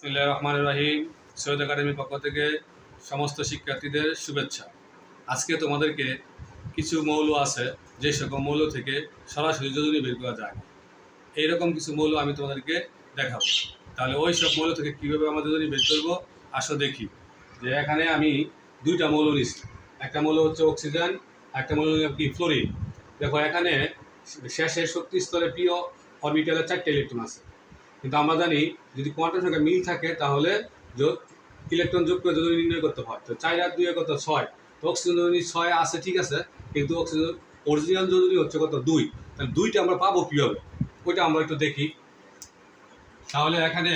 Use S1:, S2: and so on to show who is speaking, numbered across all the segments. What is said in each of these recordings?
S1: বিসমিল্লাহির রহমানির রহিম। সৈয়দ একাডেমির পক্ষ থেকে সমস্ত শিক্ষার্থীদের শুভেচ্ছা। আজকে তোমাদেরকে কিছু মৌল আছে যে সকল মৌল থেকে সরাসরি যোজনী বের করা যায় না, এইরকম কিছু মৌল আমি তোমাদেরকে দেখাবো। তাহলে ওই সব মৌল থেকে কীভাবে আমরা যোজনী বের করবো আসো দেখি। যে এখানে আমি দুইটা মৌল নিচ্ছি, একটা মৌল হচ্ছে অক্সিজেন, একটা মৌল কি ফ্লোরিন। দেখো এখানে শেষের শক্তি স্তরে পি অরবিটালে 4টা ইলেকট্রন আছে, কিন্তু আমরা জানি যদি কোয়ান্টাম সংখ্যা মিল থাকে তাহলে ইলেকট্রন যোগ করে যোজনী নির্ণয় করতে হয়। তো 4 আর 2 কত 6, তো অক্সিজেন যোজনী 6 আছে, ঠিক আছে, কিন্তু অক্সিজেন অরিজিনাল যোজনী হচ্ছে কত 2। তাহলে 2টা আমরা পাবো কীভাবে ওইটা আমরা একটু দেখি। তাহলে এখানে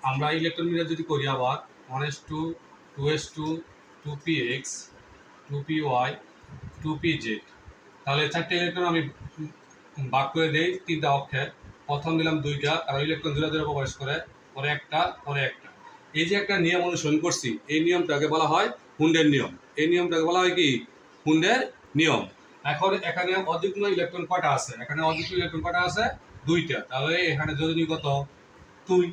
S1: আমরা ইলেকট্রন নির্ণয় যদি করি আবার 1s2 2s2 2px 2py 2pz, তাহলে 4টে ইলেকট্রন আমি ভাগ করে দেই 3টা অক্ষে। প্রথম দিলাম 2টা, কারণ ইলেকট্রন জোড়া জোড়া প্রবেশ করে, পরে একটা, পরে একটা। এই যে একটা নিয়ম অনুসরণ করছি, এই নিয়মটাকে বলা হয় হুন্ডের নিয়ম। এই নিয়মটাকে বলা হয় কি হুন্ডের নিয়ম। এখন এখানে অযুগ্ম ইলেকট্রন কটা আছে? এখানে অযুগ্ম ইলেকট্রন কটা আছে? 2টা। তাহলে এখানে যোজনী কত 2।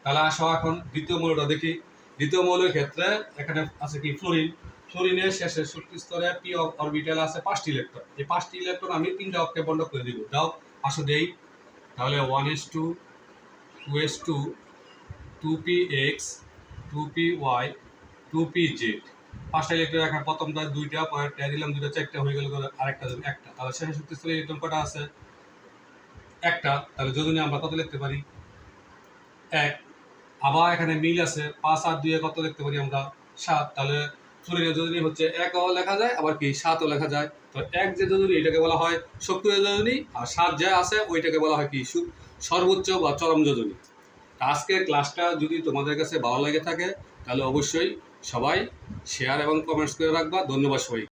S1: তাহলে আসো এখন দ্বিতীয় মৌলটা দেখি। দ্বিতীয় মৌলের ক্ষেত্রে এখানে আছে কি ফ্লোরিন। ফ্লোরিনের শেষের শক্তি স্তরে পি অরবিটাল আছে 5টি ইলেকট্রন। এই 5টি ইলেকট্রন আমি 3টা অক্ষে বন্ধক করে দিব। দাও আসো দেই। তাহলে 1s2 2s2 2px 2py 2pz, 5টা ইলেকট্রন। এখন প্রথমটা 2টা, পরেরটা দিলাম 2টা, 4টা হয়ে গেল, আরেকটা একটা। তাহলে শেষের শক্তি স্তরে ইলেকট্রন কটা আছে? একটা। তাহলে যোজনী আমরা কত লিখতে পারি? 1। আবার এখানে মিল আছে, 5 আর 2 কত লিখতে পারি আমরা? 7। তাহলে ফ্লোরিনের যোজনী হচ্ছে 1ও লেখা যায়, আবার কি 7ও লেখা যায়। তো 1 যে যোজনী এটাকে বলা হয় সক্রিয় যোজনী, আর 7 যা আছে ওইটাকে বলা হয় কি সর্বোচ্চ বা চরম যোজনী। আজকের ক্লাসটা যদি তোমাদের কাছে ভালো লেগে থাকে তাহলে অবশ্যই সবাই শেয়ার এবং কমেন্টস করে রাখবা। ধন্যবাদ সবাই।